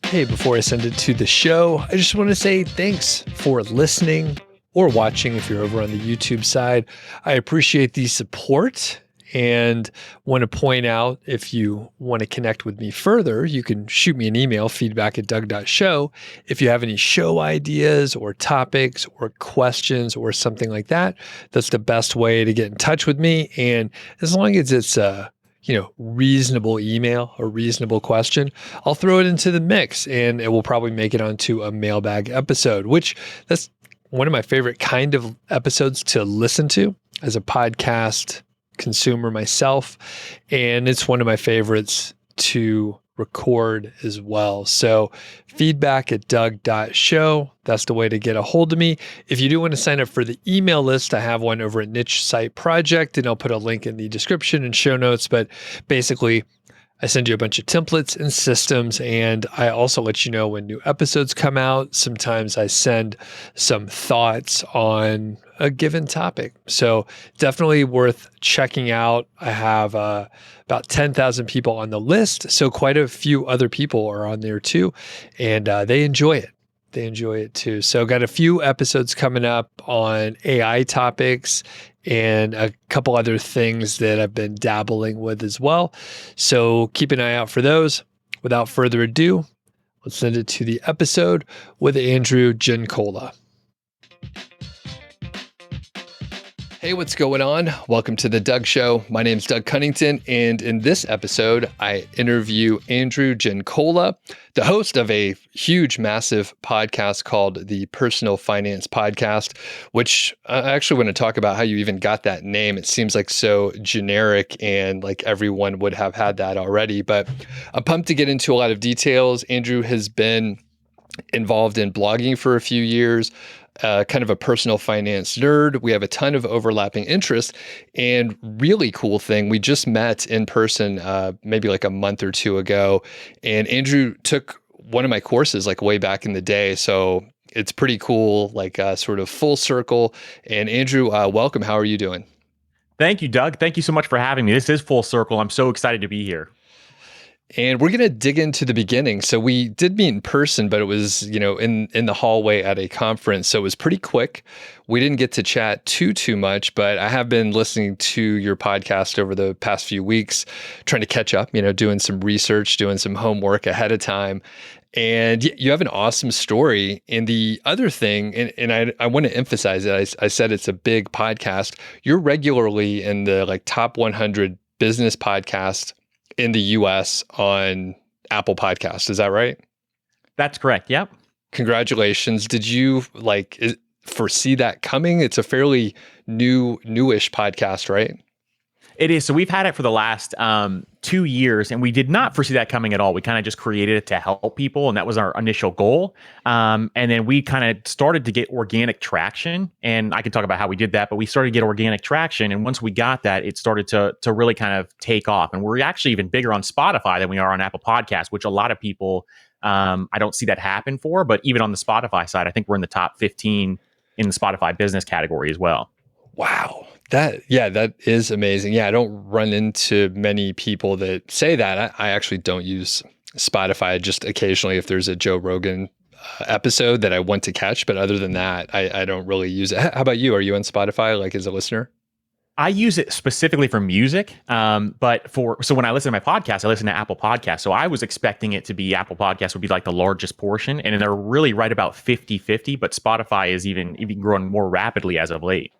Hey, before I send it to the show, I just want to say thanks for listening or watching if you're over on the YouTube side. I appreciate the support and want to point out if you want to connect with me further, you can shoot me an email, feedback@doug.show. If you have any show ideas or topics or questions or something like that, that's the best way to get in touch with me. And as long as it's reasonable email, a reasonable question, I'll throw it into the mix and it will probably make it onto a mailbag episode, which that's one of my favorite kind of episodes to listen to as a podcast consumer myself. And it's one of my favorites to record as well. So feedback@doug.show. That's the way to get a hold of me. If you do want to sign up for the email list, I have one over at Niche Site Project, and I'll put a link in the description and show notes. But basically, I send you a bunch of templates and systems, and I also let you know when new episodes come out. Sometimes I send some thoughts on a given topic. So definitely worth checking out. I have about 10,000 people on the list. So quite a few other people are on there too, and they enjoy it. They enjoy it too. So got a few episodes coming up on AI topics and a couple other things that I've been dabbling with as well. So keep an eye out for those. Without further ado, let's send it to the episode with Andrew Giancola. Hey, what's going on? Welcome to the Doug Show. My name's Doug Cunnington, and in this episode, I interview Andrew Giancola, the host of a huge, massive podcast called the Personal Finance Podcast, which I actually want to talk about how you even got that name. It seems like so generic and like everyone would have had that already, but I'm pumped to get into a lot of details. Andrew has been involved in blogging for a few years, kind of a personal finance nerd. We have a ton of overlapping interests, and really cool thing, we just met in person maybe like a month or two ago, and Andrew took one of my courses like way back in the day. So it's pretty cool, like sort of full circle. And Andrew, welcome. How are you doing? Thank you, Doug. Thank you so much for having me. This is full circle. I'm so excited to be here. And we're going to dig into the beginning. So we did meet in person, but it was, in the hallway at a conference. So it was pretty quick. We didn't get to chat too much, but I have been listening to your podcast over the past few weeks, trying to catch up, doing some research, doing some homework ahead of time. And you have an awesome story. And the other thing, and I want to emphasize it, I said it's a big podcast. You're regularly in the like top 100 business podcasts in the US on Apple Podcasts. Is that right? That's correct. Yep. Congratulations. Did you foresee that coming? It's a fairly newish podcast, right? It is. So we've had it for the last 2 years, and we did not foresee that coming at all. We kind of just created it to help people, and that was our initial goal. And then we kind of started to get organic traction, and I can talk about how we did that, but we started to get organic traction. And once we got that, it started to really kind of take off. And we're actually even bigger on Spotify than we are on Apple Podcasts, which a lot of people, I don't see that happen for. But even on the Spotify side, I think we're in the top 15 in the Spotify business category as well. Wow. That is amazing. Yeah, I don't run into many people that say that. I actually don't use Spotify, just occasionally if there's a Joe Rogan episode that I want to catch. But other than that, I don't really use it. How about you? Are you on Spotify, like as a listener? I use it specifically for music, but so when I listen to my podcast, I listen to Apple Podcasts. So I was expecting it to be Apple Podcasts would be like the largest portion, and they're really right about 50-50, but Spotify is even growing more rapidly as of late.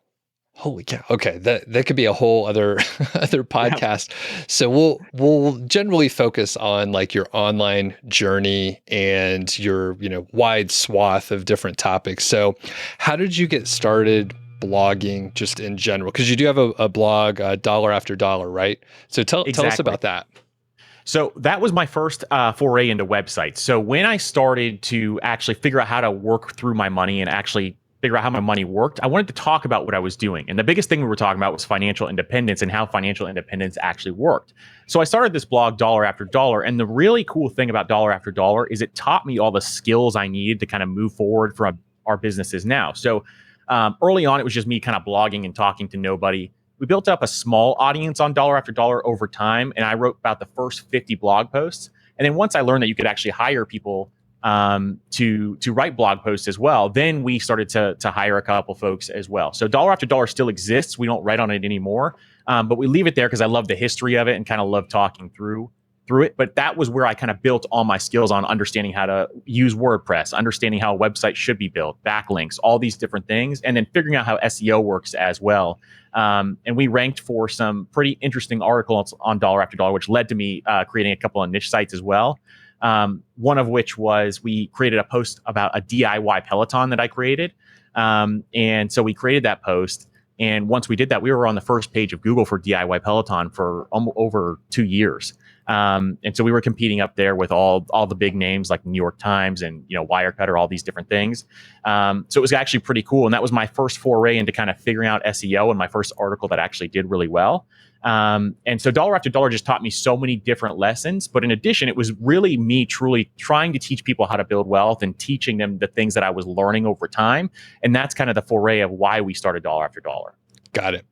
Holy cow. Okay. That could be a whole other podcast. Yeah. So we'll generally focus on like your online journey and your, wide swath of different topics. So how did you get started blogging just in general? Because you do have a blog, Dollar After Dollar, right? So tell us about that. So that was my first foray into websites. So when I started to actually figure out how to work through my money and actually figure out how my money worked, I wanted to talk about what I was doing. And the biggest thing we were talking about was financial independence and how financial independence actually worked. So I started this blog, Dollar After Dollar. And the really cool thing about Dollar After Dollar is it taught me all the skills I needed to kind of move forward from our businesses now. So early on, it was just me kind of blogging and talking to nobody. We built up a small audience on Dollar After Dollar over time. And I wrote about the first 50 blog posts. And then once I learned that you could actually hire people to write blog posts as well. Then we started to hire a couple folks as well. So Dollar After Dollar still exists. We don't write on it anymore, but we leave it there because I love the history of it and kind of love talking through it. But that was where I kind of built all my skills on understanding how to use WordPress, understanding how a website should be built, backlinks, all these different things, and then figuring out how SEO works as well. And we ranked for some pretty interesting articles on Dollar After Dollar, which led to me creating a couple of niche sites as well. One of which was we created a post about a DIY Peloton that I created. And so we created that post. And once we did that, we were on the first page of Google for DIY Peloton for over 2 years. And so we were competing up there with all the big names like New York Times and, Wirecutter, all these different things. So it was actually pretty cool. And that was my first foray into kind of figuring out SEO and my first article that actually did really well. And so Dollar After Dollar just taught me so many different lessons. But in addition, it was really me truly trying to teach people how to build wealth and teaching them the things that I was learning over time. And that's kind of the foray of why we started Dollar After Dollar. Got it.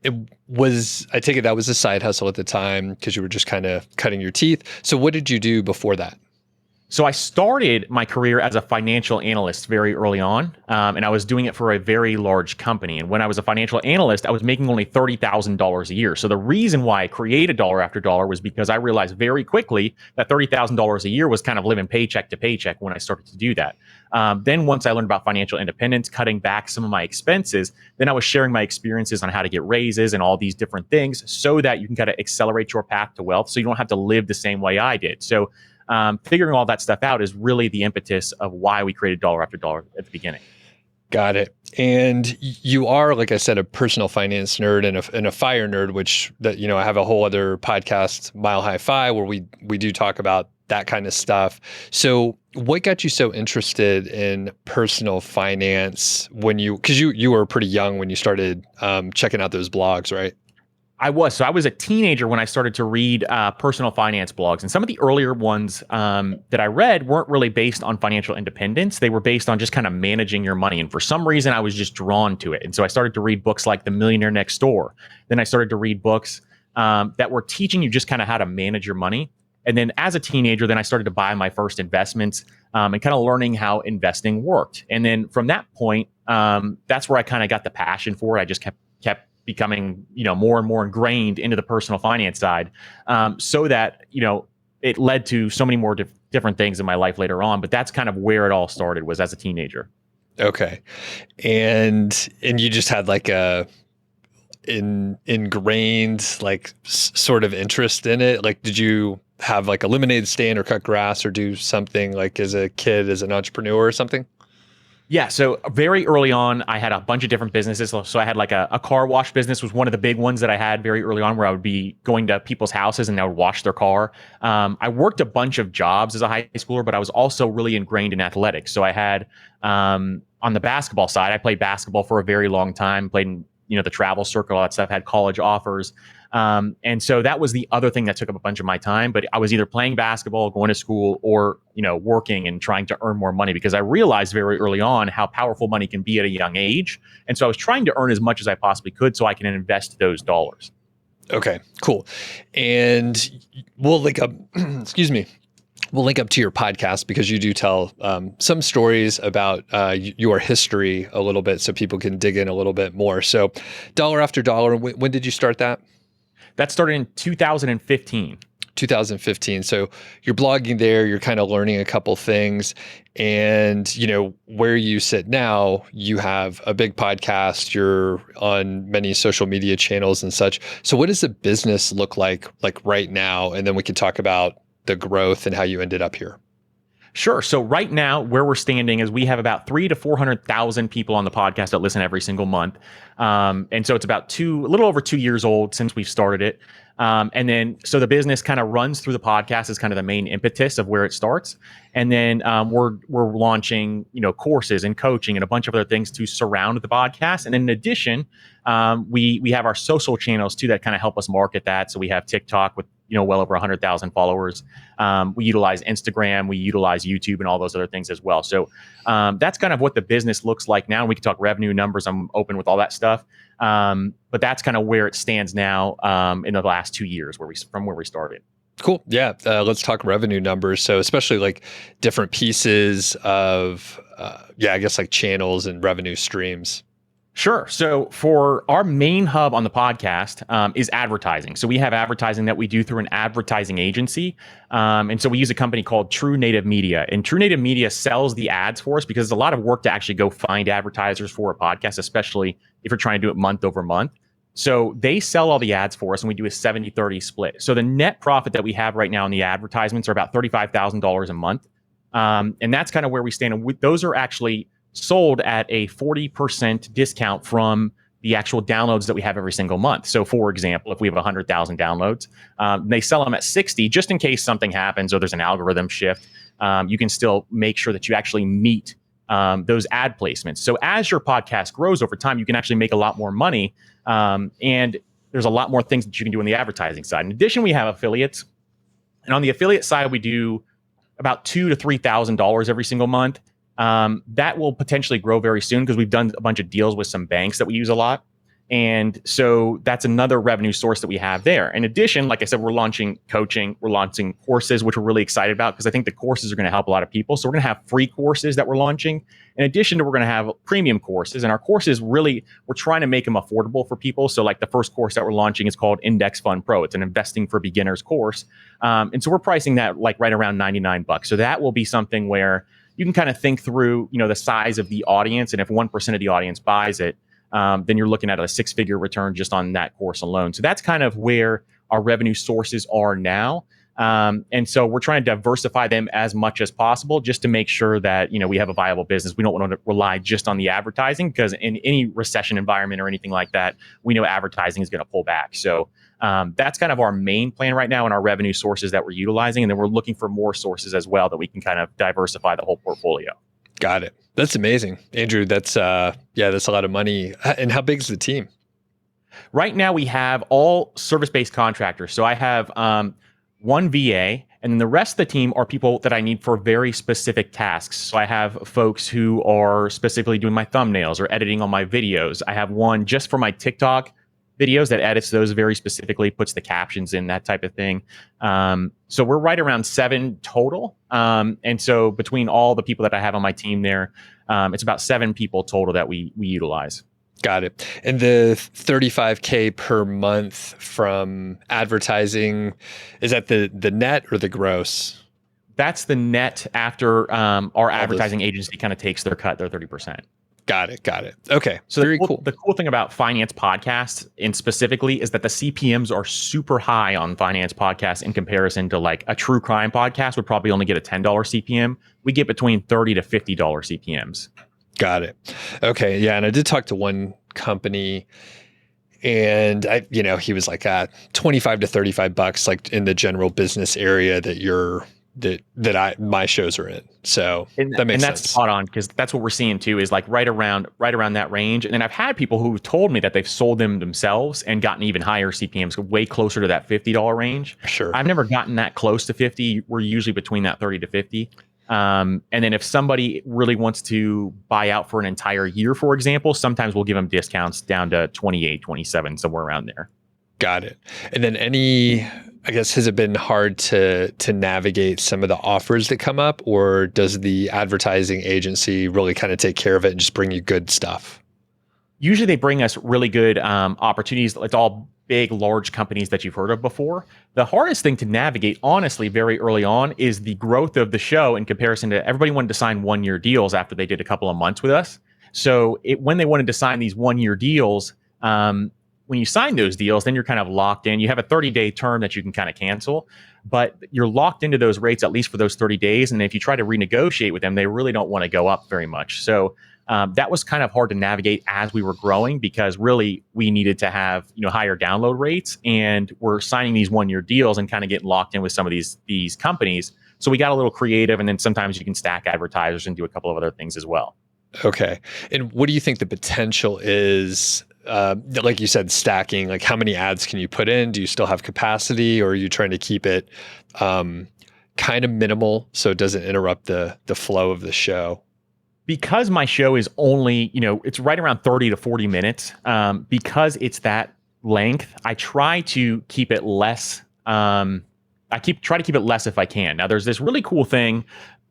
I take it that was a side hustle at the time because you were just kind of cutting your teeth. So what did you do before that? So I started my career as a financial analyst very early on, and I was doing it for a very large company. And when I was a financial analyst, I was making only $30,000 a year. So the reason why I created Dollar After Dollar was because I realized very quickly that $30,000 a year was kind of living paycheck to paycheck when I started to do that. Then once I learned about financial independence, cutting back some of my expenses, then I was sharing my experiences on how to get raises and all these different things so that you can kind of accelerate your path to wealth so you don't have to live the same way I did. So figuring all that stuff out is really the impetus of why we created Dollar After Dollar at the beginning. Got it. And you are, like I said, a personal finance nerd and a fire nerd, which I have a whole other podcast, Mile High Fi, where we do talk about that kind of stuff. So what got you so interested in personal finance because you were pretty young when you started checking out those blogs, right? I was a teenager when I started to read personal finance blogs, and some of the earlier ones that I read weren't really based on financial independence. They were based on just kind of managing your money. And for some reason, I was just drawn to it. And so I started to read books like The Millionaire Next Door. Then I started to read books that were teaching you just kind of how to manage your money. And then as a teenager, then I started to buy my first investments and kind of learning how investing worked. And then from that point, that's where I kind of got the passion for it. I just kept becoming, more and more ingrained into the personal finance side, so that, it led to so many more different things in my life later on. But that's kind of where it all started, was as a teenager. Okay. And you just had like a ingrained, like sort of interest in it. Like, did you have like a lemonade stand or cut grass or do something like as a kid, as an entrepreneur or something? Yeah. So very early on, I had a bunch of different businesses. So I had like a car wash business was one of the big ones that I had very early on, where I would be going to people's houses and I would wash their car. I worked a bunch of jobs as a high schooler, but I was also really ingrained in athletics. So I had, on the basketball side, I played basketball for a very long time, played in, the travel circuit, all that stuff, had college offers. And so that was the other thing that took up a bunch of my time. But I was either playing basketball, going to school, or, working and trying to earn more money, because I realized very early on how powerful money can be at a young age. And so I was trying to earn as much as I possibly could so I can invest those dollars. Okay, cool. And we'll link up, excuse me. We'll link up to your podcast because you do tell some stories about your history a little bit, so people can dig in a little bit more. So Dollar After Dollar, when did you start that? That started in 2015. 2015. So you're blogging there, you're kind of learning a couple things, and where you sit now, you have a big podcast, you're on many social media channels and such. So what does the business look like right now? And then we can talk about the growth and how you ended up here. Sure. So right now, where we're standing is we have about 300,000 to 400,000 people on the podcast that listen every single month. And so it's about a little over 2 years old since we've started it. And then, so the business kind of runs through the podcast as kind of the main impetus of where it starts. And then we're launching, courses and coaching and a bunch of other things to surround the podcast. And then in addition, we have our social channels too that kind of help us market that. So we have TikTok with well over 100,000 followers. We utilize Instagram, we utilize YouTube, and all those other things as well. So that's kind of what the business looks like now. We can talk revenue numbers. I'm open with all that stuff. But that's kind of where it stands now in the last 2 years from where we started. Cool. Yeah. Let's talk revenue numbers. So especially like different pieces of, I guess like channels and revenue streams. Sure. So for our main hub on the podcast is advertising. So we have advertising that we do through an advertising agency. And so we use a company called True Native Media. And True Native Media sells the ads for us because it's a lot of work to actually go find advertisers for a podcast, especially if you're trying to do it month over month. So they sell all the ads for us and we do a 70-30 split. So the net profit that we have right now in the advertisements are about $35,000 a month. And that's kind of where we stand. And those are actually sold at a 40% discount from the actual downloads that we have every single month. So for example, if we have 100,000 downloads, they sell them at 60 just in case something happens or there's an algorithm shift. You can still make sure that you actually meet those ad placements. So as your podcast grows over time, you can actually make a lot more money. And there's a lot more things that you can do on the advertising side. In addition, we have affiliates. And on the affiliate side, we do about $2,000 to $3,000 every single month. That will potentially grow very soon because we've done a bunch of deals with some banks that we use a lot. And so that's another revenue source that we have there. In addition, like I said, we're launching coaching, we're launching courses, which we're really excited about because I think the courses are going to help a lot of people. So we're going to have free courses that we're launching. In addition to, we're going to have premium courses, and our courses really, we're trying to make them affordable for people. So like the first course that we're launching is called Index Fund Pro. It's an investing for beginners course. And so we're pricing that like right around $99. So that will be something where you can kind of think through, the size of the audience. And if 1% of the audience buys it, then you're looking at a 6-figure return just on that course alone. So that's kind of where our revenue sources are now. And so we're trying to diversify them as much as possible just to make sure that, we have a viable business. We don't want to rely just on the advertising because in any recession environment or anything like that, we know advertising is going to pull back. So that's kind of our main plan right now and our revenue sources that we're utilizing. And then we're looking for more sources as well that we can kind of diversify the whole portfolio. Got it. That's amazing. Andrew, that's a lot of money. And how big is the team? Right now we have all service-based contractors. So I have one VA, and then the rest of the team are people that I need for very specific tasks. So I have folks who are specifically doing my thumbnails or editing on my videos. I have one just for my TikTok videos that edits those very specifically, puts the captions in, that type of thing. So we're right around 7 total. And so between all the people that I have on my team there, it's about 7 people total that we utilize. Got it. And the $35K per month from advertising, is that the net or the gross? That's the net after our advertising agency kind of takes their cut, their 30%. Got it. Okay. So very cool. The cool thing about finance podcasts in specifically is that the CPMs are super high on finance podcasts in comparison to like a true crime podcast would probably only get a $10 CPM. We get between $30 to $50 CPMs. Got it. Okay. Yeah. And I did talk to one company and he was like, $25 to $35 like in the general business area that my shows are in. So that makes sense. And that's spot on because that's what we're seeing too is like right around that range. And then I've had people who've told me that they've sold them themselves and gotten even higher CPMs, way closer to that $50 range. Sure. I've never gotten that close to 50. We're usually between that 30 to 50. And then if somebody really wants to buy out for an entire year, for example, sometimes we'll give them discounts down to 28, 27, somewhere around there. Got it. And then has it been hard to navigate some of the offers that come up, or does the advertising agency really kind of take care of it and just bring you good stuff? Usually they bring us really good opportunities. It's all big, large companies that you've heard of before. The hardest thing to navigate, honestly, very early on is the growth of the show in comparison to everybody wanted to sign 1-year deals after they did a couple of months with us. So when they wanted to sign these 1-year deals, when you sign those deals, then you're kind of locked in. You have a 30-day term that you can kind of cancel, but you're locked into those rates at least for those 30 days. And if you try to renegotiate with them, they really don't want to go up very much. So that was kind of hard to navigate as we were growing because really we needed to have higher download rates, and we're signing these 1-year deals and kind of getting locked in with some of these companies. So we got a little creative, and then sometimes you can stack advertisers and do a couple of other things as well. Okay. And what do you think the potential is? Like you said, stacking, like how many ads can you put in? Do you still have capacity, or are you trying to keep it kind of minimal so it doesn't interrupt the flow of the show? Because my show is only, it's right around 30 to 40 minutes, because it's that length, I try to keep it less try to keep it less if I can. Now, there's this really cool thing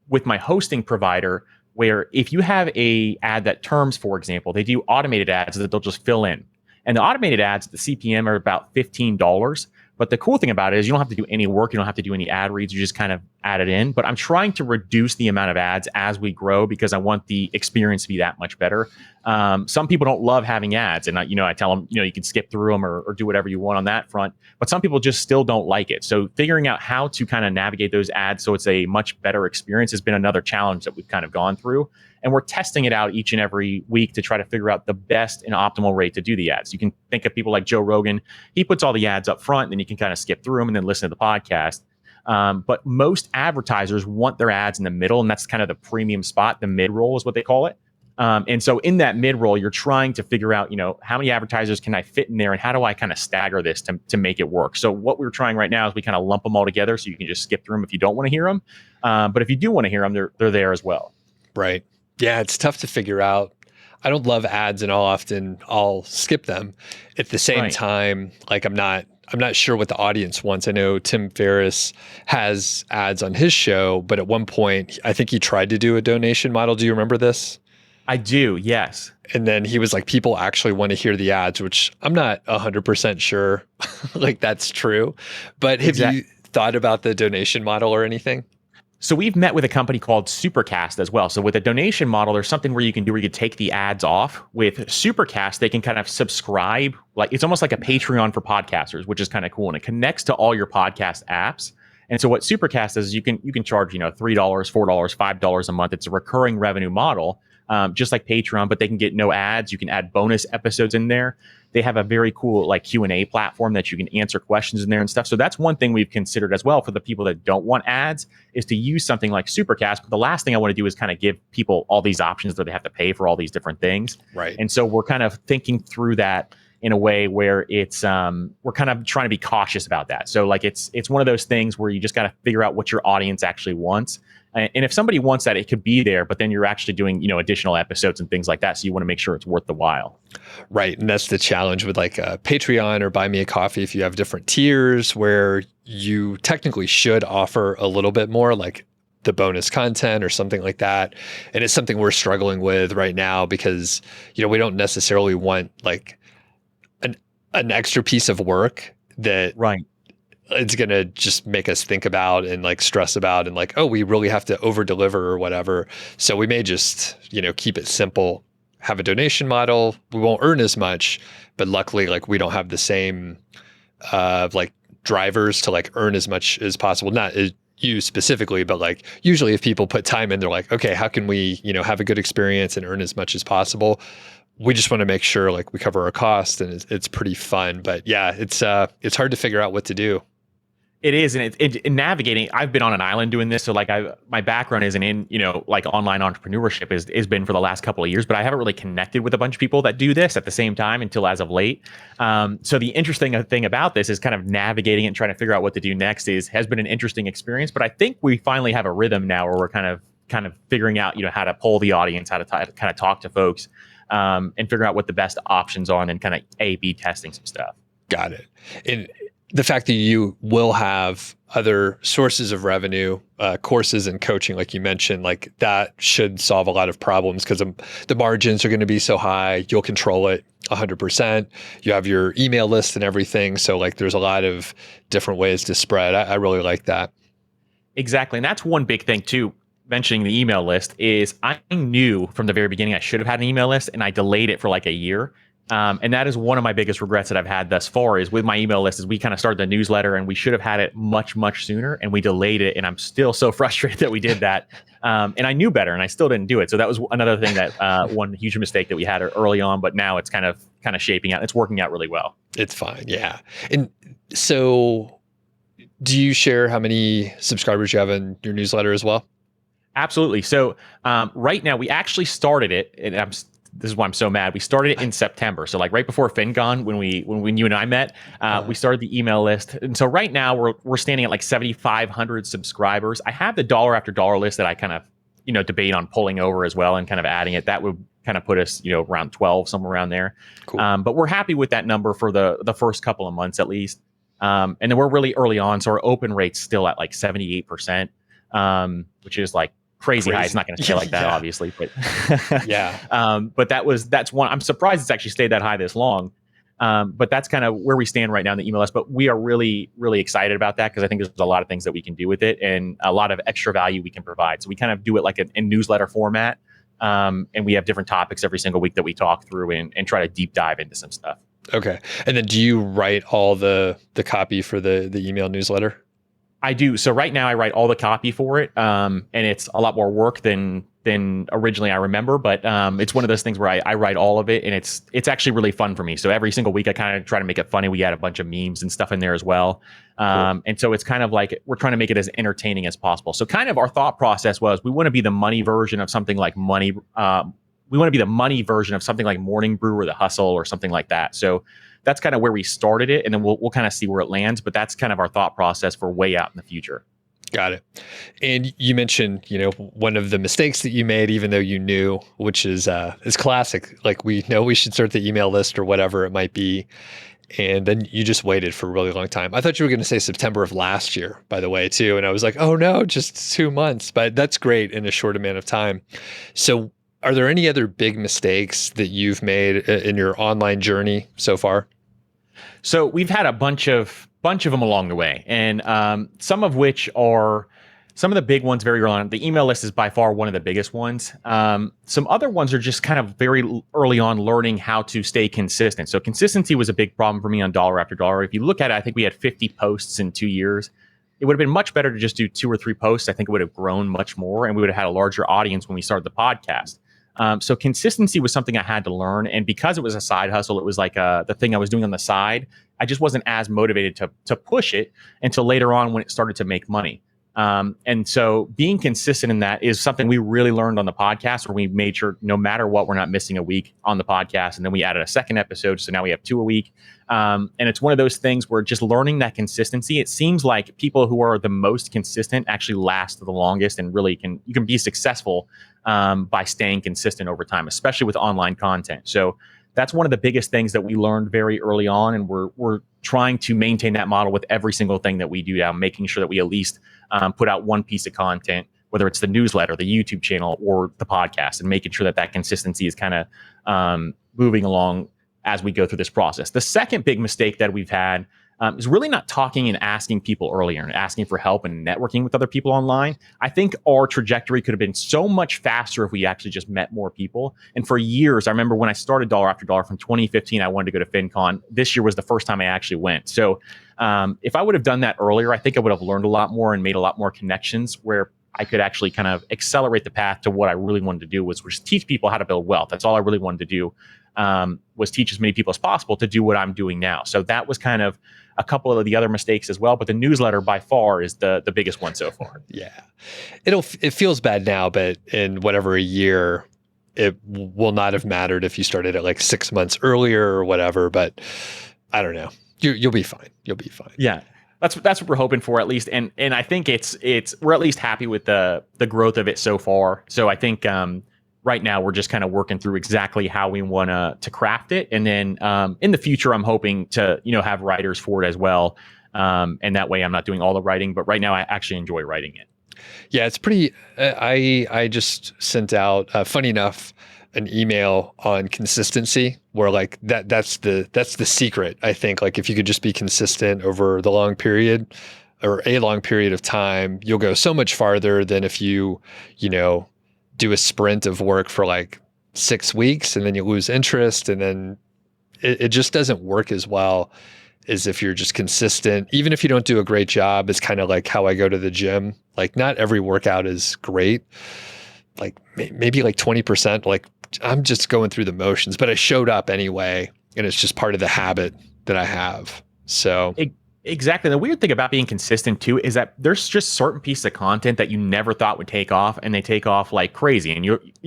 with my hosting provider where if you have a ad that terms, for example, they do automated ads that they'll just fill in. And the automated ads, the CPM are about $15. But the cool thing about it is you don't have to do any work. You don't have to do any ad reads. You just kind of add it in. But I'm trying to reduce the amount of ads as we grow because I want the experience to be that much better. Some people don't love having ads. And I tell them, you can skip through them or do whatever you want on that front. But some people just still don't like it. So figuring out how to kind of navigate those ads so it's a much better experience has been another challenge that we've kind of gone through. And we're testing it out each and every week to try to figure out the best and optimal rate to do the ads. You can think of people like Joe Rogan. He puts all the ads up front, and then you can kind of skip through them and then listen to the podcast. But most advertisers want their ads in the middle, and that's kind of the premium spot. The mid-roll is what they call it. And so in that mid-roll, you're trying to figure out, how many advertisers can I fit in there, and how do I kind of stagger this to make it work? So what we're trying right now is we kind of lump them all together so you can just skip through them if you don't want to hear them. But if you do want to hear them, they're there as well. Right. Yeah, it's tough to figure out. I don't love ads, and I'll skip them. At the same time, like I'm not sure what the audience wants. I know Tim Ferriss has ads on his show, but at one point, I think he tried to do a donation model. Do you remember this? I do, yes. And then he was like, people actually want to hear the ads, which I'm not 100% sure like that's true. But have you thought about the donation model or anything? So we've met with a company called Supercast as well. So with a donation model, there's something where you can take the ads off. With Supercast, they can kind of subscribe. Like it's almost like a Patreon for podcasters, which is kind of cool. And it connects to all your podcast apps. And so what Supercast is you can charge, $3, $4, $5 a month. It's a recurring revenue model, just like Patreon, but they can get no ads. You can add bonus episodes in there. They have a very cool like Q&A platform that you can answer questions in there and stuff. So that's one thing we've considered as well for the people that don't want ads is to use something like Supercast. But the last thing I want to do is kind of give people all these options that they have to pay for all these different things. Right. And so we're kind of thinking through that in a way where it's we're kind of trying to be cautious about that. So like it's one of those things where you just got to figure out what your audience actually wants. And if somebody wants that, it could be there, but then you're actually doing, additional episodes and things like that. So you want to make sure it's worth the while. Right. And that's the challenge with like Patreon or Buy Me a Coffee. If you have different tiers where you technically should offer a little bit more, like the bonus content or something like that. And it's something we're struggling with right now because, we don't necessarily want like an extra piece of work that it's going to just make us think about and like stress about and like, oh, we really have to over deliver or whatever. So we may just, keep it simple, have a donation model. We won't earn as much, but luckily like we don't have the same like drivers to like earn as much as possible. Not you specifically, but like usually if people put time in, they're like, okay, how can we, have a good experience and earn as much as possible? We just want to make sure like we cover our costs and it's pretty fun. But yeah, it's hard to figure out what to do. It is, and in navigating, I've been on an island doing this. So like my background isn't in, like online entrepreneurship has been for the last couple of years, but I haven't really connected with a bunch of people that do this at the same time until as of late. So the interesting thing about this is kind of navigating it and trying to figure out what to do next has been an interesting experience. But I think we finally have a rhythm now where we're kind of figuring out, how to poll the audience, how to kind of talk to folks, and figure out what the best options are and then kind of A/B testing some stuff. Got it. And the fact that you will have other sources of revenue, courses and coaching, like you mentioned, like that should solve a lot of problems because the margins are going to be so high. You'll control it 100%. You have your email list and everything. So like there's a lot of different ways to spread. I really like that. Exactly. And that's one big thing too. Mentioning the email list is I knew from the very beginning I should have had an email list and I delayed it for like a year. And that is one of my biggest regrets that I've had thus far is with my email list is we kind of started the newsletter and we should have had it much, much sooner and we delayed it. And I'm still so frustrated that we did that. And I knew better and I still didn't do it. So that was another thing that one huge mistake that we had early on, but now it's kind of shaping out. It's working out really well. It's fine. Yeah. And so do you share how many subscribers you have in your newsletter as well? Absolutely. So right now we actually started it and this is why I'm so mad. We started it in September. So like right before FinCon, when you and I met, we started the email list. And so right now we're standing at like 7,500 subscribers. I have the dollar after dollar list that I kind of, debate on pulling over as well and kind of adding it. That would kind of put us, around 12, somewhere around there. Cool. But we're happy with that number for the first couple of months at least. And then we're really early on, so our open rate's still at like 78%, which is like crazy high. It's not going to stay like that, obviously, but but that's one. I'm surprised it's actually stayed that high this long. But that's kind of where we stand right now in the email list. But we are really, really excited about that because I think there's a lot of things that we can do with it and a lot of extra value we can provide. So we kind of do it like a newsletter format. And we have different topics every single week that we talk through and try to deep dive into some stuff. Okay. And then do you write all the copy for the email newsletter? I do. So right now I write all the copy for it. And it's a lot more work than originally I remember, but it's one of those things where I write all of it and it's actually really fun for me. So every single week I kind of try to make it funny. We add a bunch of memes and stuff in there as well. Cool. And so it's kind of like we're trying to make it as entertaining as possible. So kind of our thought process was we want to be the money version of something like Money. We want to be the money version of something like Morning Brew or The Hustle or something like that. So that's kind of where we started it, and then we'll kind of see where it lands. But that's kind of our thought process for way out in the future. Got it. And you mentioned, one of the mistakes that you made, even though you knew, which is classic. Like we know we should start the email list or whatever it might be. And then you just waited for a really long time. I thought you were going to say September of last year, by the way, too. And I was like, oh no, just 2 months. But that's great in a short amount of time. So are there any other big mistakes that you've made in your online journey so far? So we've had a bunch of them along the way, and some of which are some of the big ones very early on. The email list is by far one of the biggest ones. Some other ones are just kind of very early on learning how to stay consistent. So consistency was a big problem for me on Dollar After Dollar. If you look at it, I think we had 50 posts in 2 years. It would have been much better to just do 2 or 3 posts. I think it would have grown much more, and we would have had a larger audience when we started the podcast. So consistency was something I had to learn. And because it was a side hustle, it was like the thing I was doing on the side. I just wasn't as motivated to push it until later on when it started to make money. And so being consistent in that is something we really learned on the podcast, where we made sure no matter what, we're not missing a week on the podcast. And then we added a second episode. So now we have 2 a week. And it's one of those things where just learning that consistency, it seems like people who are the most consistent actually last the longest and really you can be successful by staying consistent over time, especially with online content. So that's one of the biggest things that we learned very early on. And we're trying to maintain that model with every single thing that we do now, making sure that we at least put out one piece of content, whether it's the newsletter, the YouTube channel, or the podcast, and making sure that consistency is kind of moving along as we go through this process. The second big mistake that we've had is really not talking and asking people earlier and asking for help and networking with other people online. I think our trajectory could have been so much faster if we actually just met more people. And for years, I remember when I started Dollar After Dollar from 2015, I wanted to go to FinCon. This year was the first time I actually went. So if I would have done that earlier, I think I would have learned a lot more and made a lot more connections where I could actually kind of accelerate the path to what I really wanted to do, was teach people how to build wealth. That's all I really wanted to do, was teach as many people as possible to do what I'm doing now. So that was kind of a couple of the other mistakes as well, but the newsletter by far is the biggest one so far. Yeah. It feels bad now, but in whatever a year, it will not have mattered if you started it like 6 months earlier or whatever, but I don't know. You'll be fine. You'll be fine. Yeah. That's what we're hoping for, at least. And I think it's we're at least happy with the growth of it so far. So I think right now we're just kind of working through exactly how we want to craft it. And then in the future, I'm hoping to, have writers for it as well. And that way I'm not doing all the writing, but right now I actually enjoy writing it. Yeah, it's pretty, I just sent out, funny enough, an email on consistency, where like that's the secret. I think, like, if you could just be consistent over the long period or a long period of time, you'll go so much farther than if you do a sprint of work for like 6 weeks and then you lose interest, and then it just doesn't work as well as if you're just consistent. Even if you don't do a great job, it's kind of like how I go to the gym. Like, not every workout is great. Like maybe like 20%, like I'm just going through the motions, but I showed up anyway, and it's just part of the habit that I have. So exactly. The weird thing about being consistent too is that there's just certain pieces of content that you never thought would take off, and they take off like crazy. And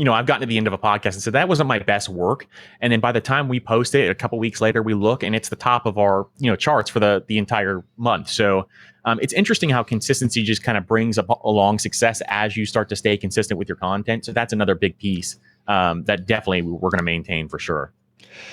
I've gotten to the end of a podcast and said that wasn't my best work, and then by the time we post it, a couple weeks later, we look and it's the top of our charts for the entire month. So it's interesting how consistency just kind of brings along success as you start to stay consistent with your content. So that's another big piece that definitely we're going to maintain for sure.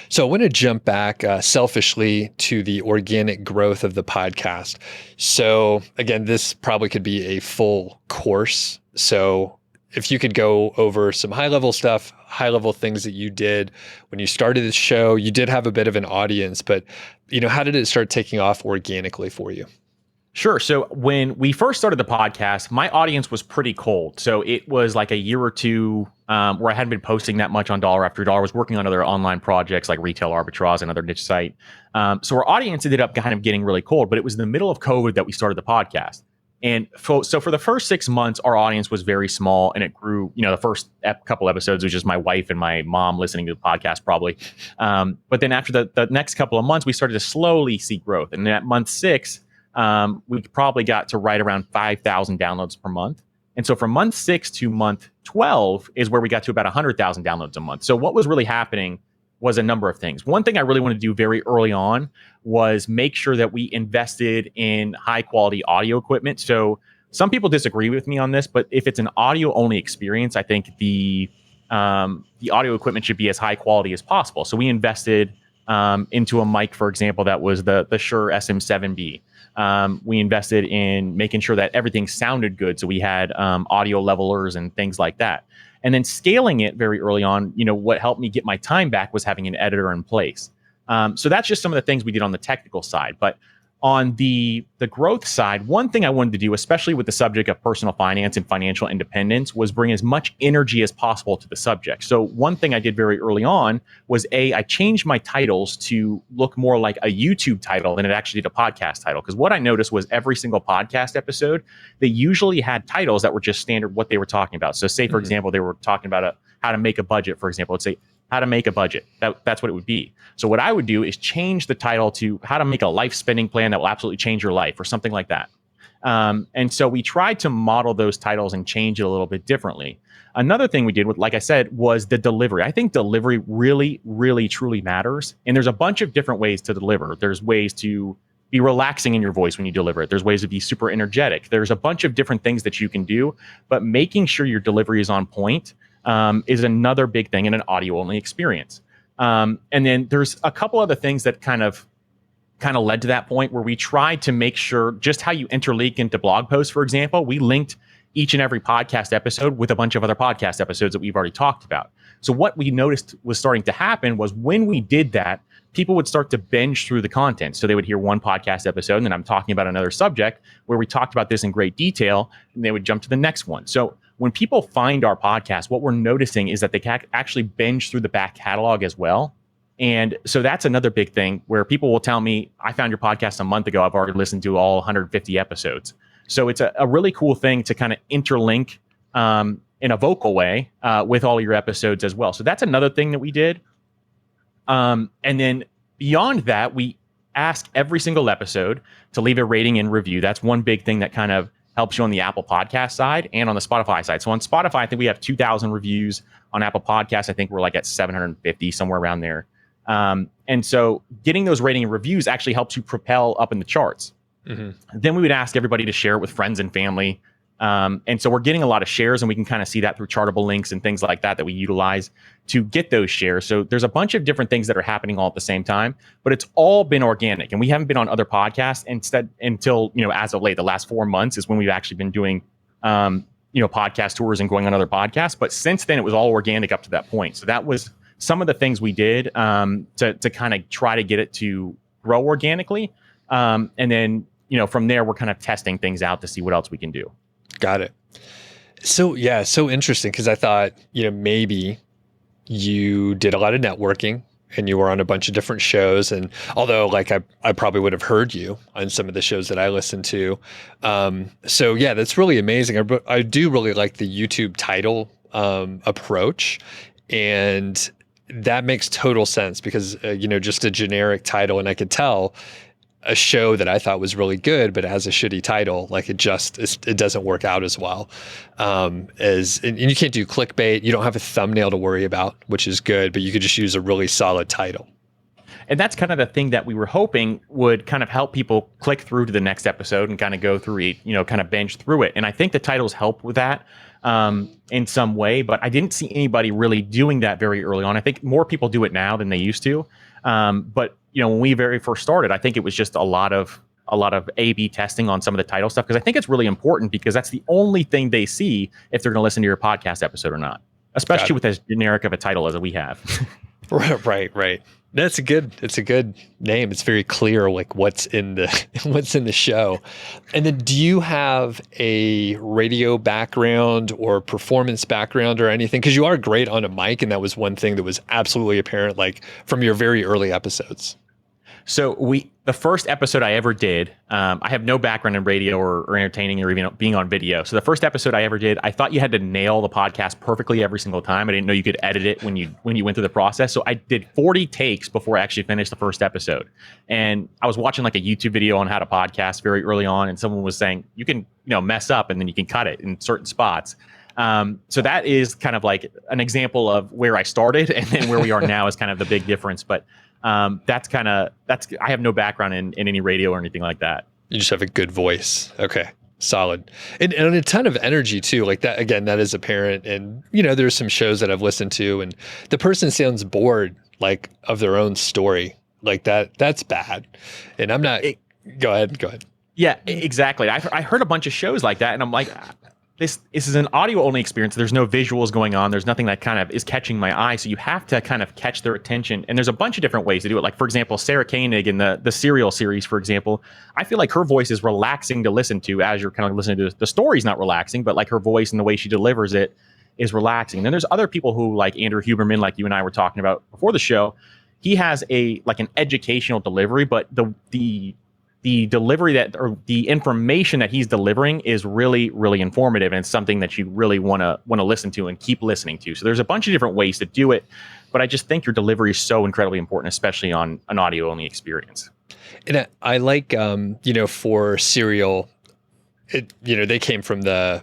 So I want to jump back selfishly to the organic growth of the podcast. So again, this probably could be a full course. So if you could go over some high level stuff, high level things that you did when you started the show, you did have a bit of an audience, but how did it start taking off organically for you? Sure. So when we first started the podcast, my audience was pretty cold. So it was like a year or two where I hadn't been posting that much on Dollar After Dollar. I was working on other online projects like Retail Arbitrage, another niche site. So our audience ended up kind of getting really cold, but it was in the middle of COVID that we started the podcast. And so for the first 6 months, our audience was very small, and it grew. The first couple episodes was just my wife and my mom listening to the podcast, probably. But then after the next couple of months, we started to slowly see growth. And at month 6, we probably got to right around 5,000 downloads per month. And so from month 6 to month 12 is where we got to about 100,000 downloads a month. So what was really happening was a number of things. One thing I really wanted to do very early on was make sure that we invested in high quality audio equipment. So some people disagree with me on this, but if it's an audio only experience, I think the audio equipment should be as high quality as possible. So we invested into a mic, for example, that was the Shure SM7B. We invested in making sure that everything sounded good. So we had audio levelers and things like that. And then scaling it very early on, what helped me get my time back was having an editor in place. So that's just some of the things we did on the technical side. But on the growth side, one thing I wanted to do, especially with the subject of personal finance and financial independence, was bring as much energy as possible to the subject. So one thing I did very early on was I changed my titles to look more like a YouTube title than it actually did a podcast title. Because what I noticed was every single podcast episode, they usually had titles that were just standard what they were talking about. So say, for example, they were talking about how to make a budget, for example. Let's say how to make a budget. That's what it would be. So what I would do is change the title to how to make a life spending plan that will absolutely change your life or something like that. And so we tried to model those titles and change it a little bit differently. Another thing we did, like I said, was the delivery. I think delivery really, really, truly matters. And there's a bunch of different ways to deliver. There's ways to be relaxing in your voice when you deliver it. There's ways to be super energetic. There's a bunch of different things that you can do, but making sure your delivery is on point is another big thing in an audio-only experience. And then there's a couple other things that kind of led to that point where we tried to make sure just how you interlink into blog posts, for example, we linked each and every podcast episode with a bunch of other podcast episodes that we've already talked about. So what we noticed was starting to happen was when we did that, people would start to binge through the content. So they would hear one podcast episode, and then I'm talking about another subject where we talked about this in great detail, and they would jump to the next one. So when people find our podcast, what we're noticing is that they can actually binge through the back catalog as well. And so that's another big thing where people will tell me, I found your podcast a month ago. I've already listened to all 150 episodes. So it's a really cool thing to kind of interlink in a vocal way with all your episodes as well. So that's another thing that we did. And then beyond that, we ask every single episode to leave a rating and review. That's one big thing that kind of helps you on the Apple Podcast side and on the Spotify side. So on Spotify, I think we have 2,000 reviews. On Apple Podcasts, I think we're like at 750, somewhere around there. And so getting those rating and reviews actually helps you propel up in the charts. Mm-hmm. Then we would ask everybody to share it with friends and family. And so we're getting a lot of shares, and we can kind of see that through Chartable links and things like that we utilize to get those shares. So there's a bunch of different things that are happening all at the same time, but it's all been organic, and we haven't been on other podcasts until, as of late, the last 4 months is when we've actually been doing, podcast tours and going on other podcasts. But since then, it was all organic up to that point. So that was some of the things we did to kind of try to get it to grow organically. And then, from there, we're kind of testing things out to see what else we can do. Got it. So yeah, so interesting, because I thought, maybe you did a lot of networking and you were on a bunch of different shows. And although like I probably would have heard you on some of the shows that I listened to. So yeah, that's really amazing. I do really like the YouTube title approach. And that makes total sense because, just a generic title. And I could tell a show that I thought was really good, but it has a shitty title. Like it doesn't work out as well. And you can't do clickbait. You don't have a thumbnail to worry about, which is good, but you could just use a really solid title. And that's kind of the thing that we were hoping would kind of help people click through to the next episode and kind of go through it, kind of binge through it. And I think the titles help with that. in some way, but I didn't see anybody really doing that very early on. I think more people do it now than they used to. But when we very first started, I think it was just a lot of A/B testing on some of the title stuff, because I think it's really important, because that's the only thing they see if they're going to listen to your podcast episode or not, especially with as generic of a title as we have. Right. It's a good name. It's very clear, like what's in the show. And then, do you have a radio background or performance background or anything? Because you are great on a mic, and that was one thing that was absolutely apparent, like from your very early episodes. So the first episode I ever did, I have no background in radio or entertaining or even being on video. So the first episode I ever did, I thought you had to nail the podcast perfectly every single time. I didn't know you could edit it when you went through the process. So I did 40 takes before I actually finished the first episode. And I was watching like a YouTube video on how to podcast very early on, and someone was saying you can mess up and then you can cut it in certain spots. So that is kind of like an example of where I started, and then where we are now is kind of the big difference. But I have no background in any radio or anything like that. You just have a good voice. Okay, solid. And a ton of energy too. Like that, again, that is apparent. And there's some shows that I've listened to, and the person sounds bored, like, of their own story. Like that's bad. And I'm not, go ahead. Yeah, exactly. I heard a bunch of shows like that, and I'm like, This is an audio only experience. There's no visuals going on. There's nothing that kind of is catching my eye. So you have to kind of catch their attention. And there's a bunch of different ways to do it. Like, for example, Sarah Koenig in the Serial series, for example, I feel like her voice is relaxing to listen to as you're kind of listening to the story's not relaxing, but like her voice and the way she delivers it is relaxing. And then there's other people who, like Andrew Huberman, like you and I were talking about before the show, he has an educational delivery, but the delivery or the information that he's delivering is really, really informative, and it's something that you really want to listen to and keep listening to. So there's a bunch of different ways to do it, but I just think your delivery is so incredibly important, especially on an audio only experience. And I like, for Serial, they came from the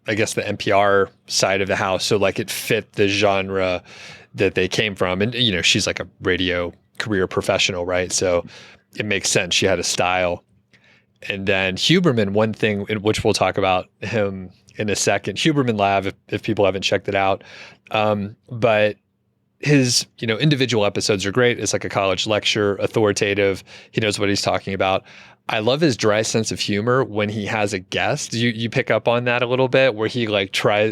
NPR side of the house. So like it fit the genre that they came from. And, she's like a radio career professional, right? So it makes sense. She had a style. And then Huberman, one thing in which we'll talk about him in a second, Huberman Lab, if people haven't checked it out. But his, individual episodes are great. It's like a college lecture, authoritative. He knows what he's talking about. I love his dry sense of humor when he has a guest. You pick up on that a little bit, where he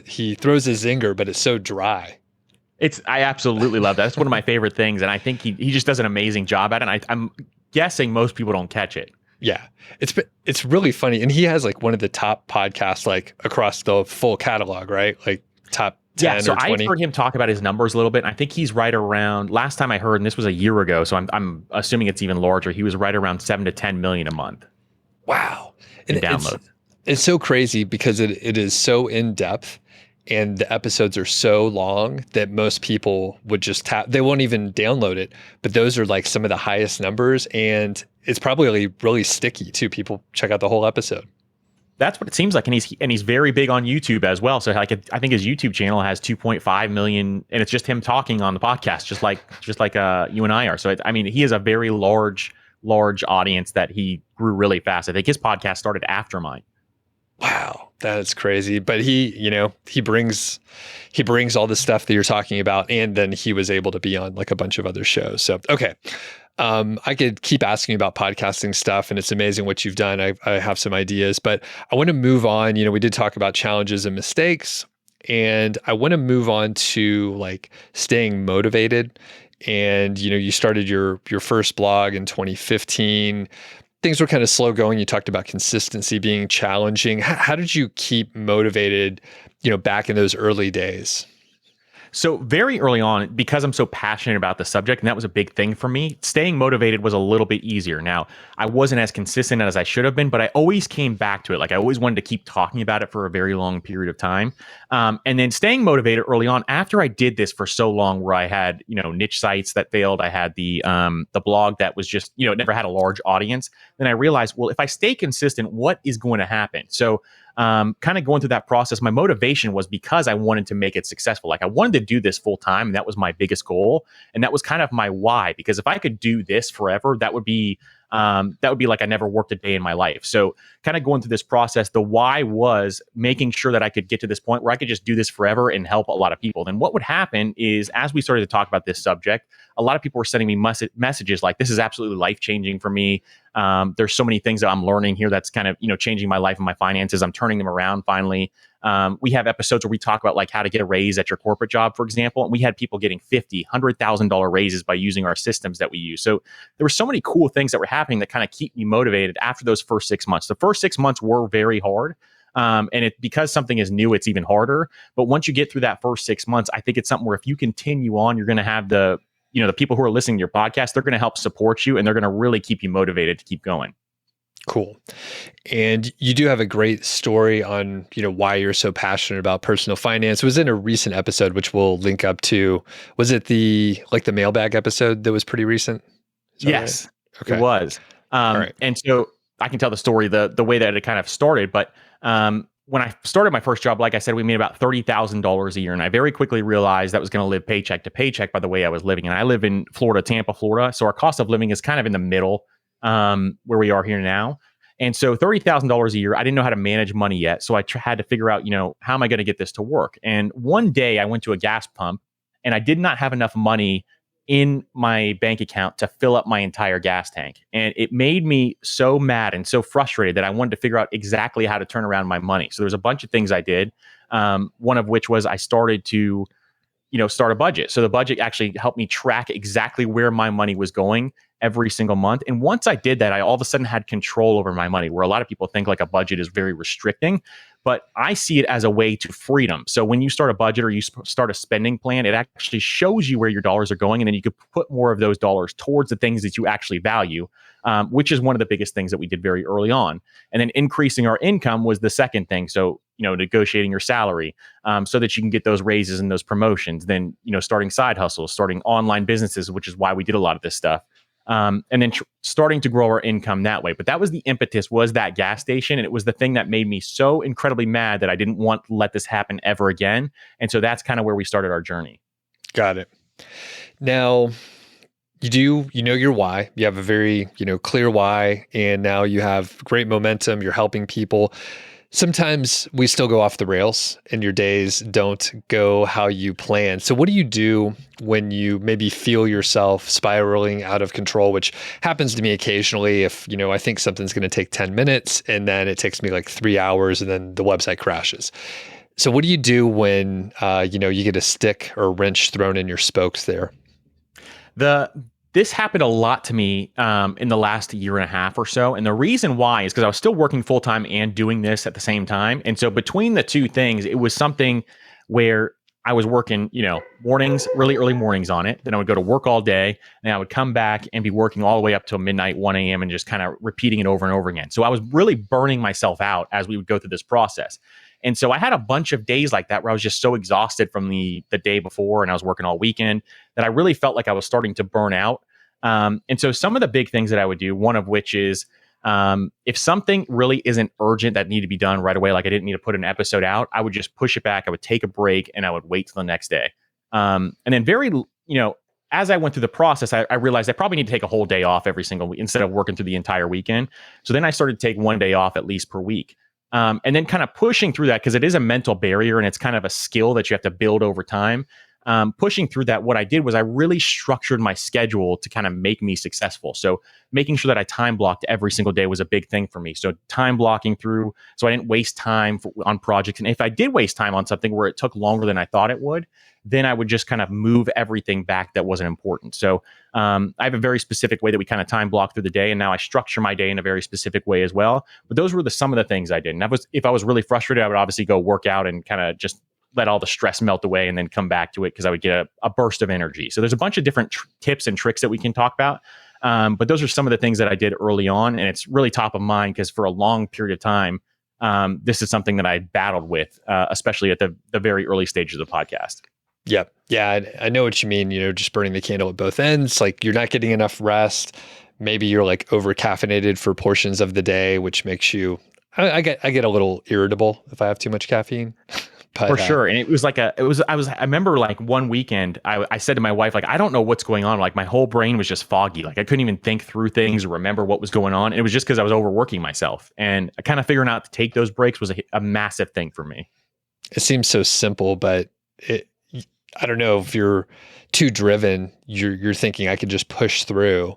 he throws a zinger, but it's so dry. I absolutely love that. That's one of my favorite things. And I think he just does an amazing job at it. And I'm guessing most people don't catch it. Yeah, it's really funny. And he has like one of the top podcasts, like across the full catalog, right? Like top 10 so or 20. I've heard him talk about his numbers a little bit. And I think he's right around, last time I heard, and this was a year ago, so I'm assuming it's even larger, he was right around 7 to 10 million a month. Wow. In downloads. It's so crazy because it is so in depth. And the episodes are so long that most people would just they won't even download it. But those are like some of the highest numbers. And it's probably really sticky too. People check out the whole episode. That's what it seems like. And he's very big on YouTube as well. So like I think his YouTube channel has 2.5 million, and it's just him talking on the podcast, just like you and I are. So he has a very large audience that he grew really fast. I think his podcast started after mine. Wow, that's crazy. But he brings all the stuff that you're talking about, and then he was able to be on like a bunch of other shows. So, okay. I could keep asking you about podcasting stuff, and it's amazing what you've done. I have some ideas, but I want to move on. We did talk about challenges and mistakes, and I want to move on to like staying motivated. And, you started your first blog in 2015. Things were kind of slow going. You talked about consistency being challenging. How did you keep motivated, back in those early days? So very early on, because I'm so passionate about the subject, and that was a big thing for me, staying motivated was a little bit easier. Now, I wasn't as consistent as I should have been, but I always came back to it. Like I always wanted to keep talking about it for a very long period of time. And then staying motivated early on, after I did this for so long, where I had, niche sites that failed, I had the blog that was just, it never had a large audience. Then I realized, well, if I stay consistent, what is going to happen? So kind of going through that process, my motivation was because I wanted to make it successful. Like I wanted to do this full time, and that was my biggest goal. And that was kind of my why, because if I could do this forever, that would be that would be like I never worked a day in my life. So kind of going through this process, the why was making sure that I could get to this point where I could just do this forever and help a lot of people. Then what would happen is, as we started to talk about this subject, a lot of people were sending me messages like, this is absolutely life-changing for me. There's so many things that I'm learning here that's kind of, changing my life and my finances. I'm turning them around finally. We have episodes where we talk about like how to get a raise at your corporate job, for example. And we had people getting $50,000, $100,000 raises by using our systems that we use. So there were so many cool things that were happening that kind of keep me motivated after those first 6 months. The first 6 months were very hard. And because something is new, it's even harder. But once you get through that first 6 months, I think it's something where if you continue on, you're going to have the people who are listening to your podcast, they're going to help support you and they're going to really keep you motivated to keep going. Cool. And you do have a great story on, why you're so passionate about personal finance. It was in a recent episode, which we'll link up to. Was it the mailbag episode that was pretty recent? Yes, right? Okay. It was. All right. And so I can tell the story, the way that it kind of started. But when I started my first job, like I said, we made about $30,000 a year. And I very quickly realized that was going to live paycheck to paycheck by the way I was living. And I live in Florida, Tampa, Florida. So our cost of living is kind of in the middle where we are here now. And so $30,000 a year, I didn't know how to manage money yet. So I had to figure out, how am I going to get this to work? And one day I went to a gas pump and I did not have enough money in my bank account to fill up my entire gas tank. And it made me so mad and so frustrated that I wanted to figure out exactly how to turn around my money. So there's a bunch of things I did. One of which was I started to start a budget. So the budget actually helped me track exactly where my money was going every single month. And once I did that, I all of a sudden had control over my money, where a lot of people think like a budget is very restricting, but I see it as a way to freedom. So when you start a budget or you start a spending plan, it actually shows you where your dollars are going. And then you could put more of those dollars towards the things that you actually value, which is one of the biggest things that we did very early on. And then increasing our income was the second thing. So, negotiating your salary so that you can get those raises and those promotions. Then, starting side hustles, starting online businesses, which is why we did a lot of this stuff. And then starting to grow our income that way. But that was the impetus, was that gas station. And it was the thing that made me so incredibly mad that I didn't want to let this happen ever again. And so that's kind of where we started our journey. Got it. Now, you know your why. You have a very, clear why. And now you have great momentum. You're helping people. Sometimes we still go off the rails and your days don't go how you plan. So what do you do when you maybe feel yourself spiraling out of control, which happens to me occasionally if, I think something's going to take 10 minutes and then it takes me like 3 hours and then the website crashes. So what do you do when, you get a stick or wrench thrown in your spokes there? This happened a lot to me in the last year and a half or so. And the reason why is because I was still working full time and doing this at the same time. And so between the two things, it was something where I was working, mornings, really early mornings on it. Then I would go to work all day and I would come back and be working all the way up till midnight, 1 a.m. and just kind of repeating it over and over again. So I was really burning myself out as we would go through this process. And so I had a bunch of days like that where I was just so exhausted from the day before and I was working all weekend that I really felt like I was starting to burn out. And so some of the big things that I would do, one of which is if something really isn't urgent that needed to be done right away, like I didn't need to put an episode out, I would just push it back. I would take a break and I would wait till the next day. And then as I went through the process, I realized I probably need to take a whole day off every single week instead of working through the entire weekend. So then I started to take 1 day off at least per week. And then kind of pushing through that, because it is a mental barrier and it's kind of a skill that you have to build over time. Pushing through that, what I did was I really structured my schedule to kind of make me successful. So making sure that I time blocked every single day was a big thing for me. So time blocking through, so I didn't waste time on projects. And if I did waste time on something where it took longer than I thought it would, then I would just kind of move everything back that wasn't important. So I have a very specific way that we kind of time block through the day. And now I structure my day in a very specific way as well. But those were some of the things I did. And if I was really frustrated, I would obviously go work out and kind of just let all the stress melt away and then come back to it because I would get a burst of energy. So there's a bunch of different tips and tricks that we can talk about. But those are some of the things that I did early on. And it's really top of mind because for a long period of time, this is something that I battled with, especially at the very early stages of the podcast. Yep. Yeah. I know what you mean. Just burning the candle at both ends. Like you're not getting enough rest. Maybe you're like over caffeinated for portions of the day, which makes you, I get a little irritable if I have too much caffeine. For But sure. And it was like I remember like one weekend, I said to my wife, like, I don't know what's going on. Like my whole brain was just foggy. Like I couldn't even think through things or remember what was going on. And it was just because I was overworking myself. And kind of figuring out to take those breaks was a massive thing for me. it seems so simple, but it, I don't know if you're too driven, you're thinking I could just push through,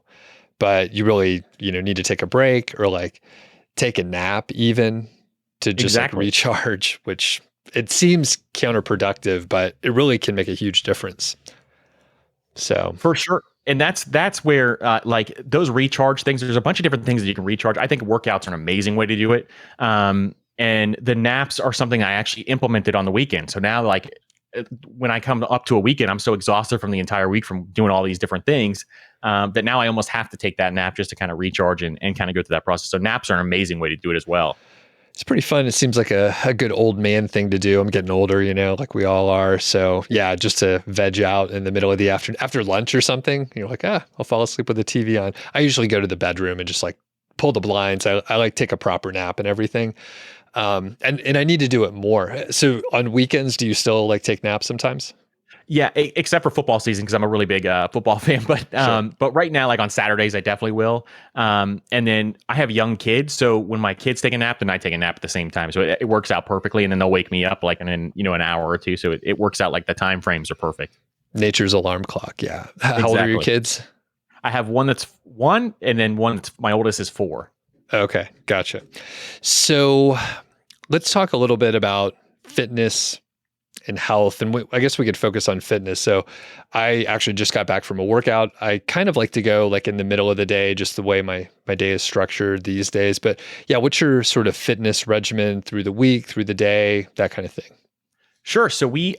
but you really, need to take a break or like take a nap even to just like Exactly. recharge, which it seems counterproductive, but it really can make a huge difference. So, For sure. And that's where like those recharge things, there's a bunch of different things that you can recharge. I think workouts are an amazing way to do it. And the naps are something I actually implemented on the weekend. So now like when I come up to a weekend, I'm so exhausted from the entire week from doing all these different things that now I almost have to take that nap just to kind of recharge and kind of go through that process. So naps are an amazing way to do it as well. it's pretty fun. It seems like a good old man thing to do. I'm getting older, like we all are. So yeah, just to veg out in the middle of the afternoon after lunch or something, you're like, I'll fall asleep with the TV on. I usually go to the bedroom and just like pull the blinds. I like take a proper nap and everything. And I need to do it more. So on weekends, do you still like take naps sometimes? Yeah, except for football season because I'm a really big football fan. Sure. But right now, like on Saturdays, I definitely will. And then I have young kids, so when my kids take a nap, then I take a nap at the same time. So it works out perfectly, and then they'll wake me up like in an hour or two. So it works out like the time frames are perfect. Nature's alarm clock. Yeah. How old are your Exactly. kids? I have one that's 1, and then one that's my oldest is 4. Okay, gotcha. So let's talk a little bit about fitness and health. And I guess we could focus on fitness. So I actually just got back from a workout. I kind of like to go like in the middle of the day, just the way my day is structured these days. But yeah, what's your sort of fitness regimen through the week, through the day, that kind of thing? Sure. So we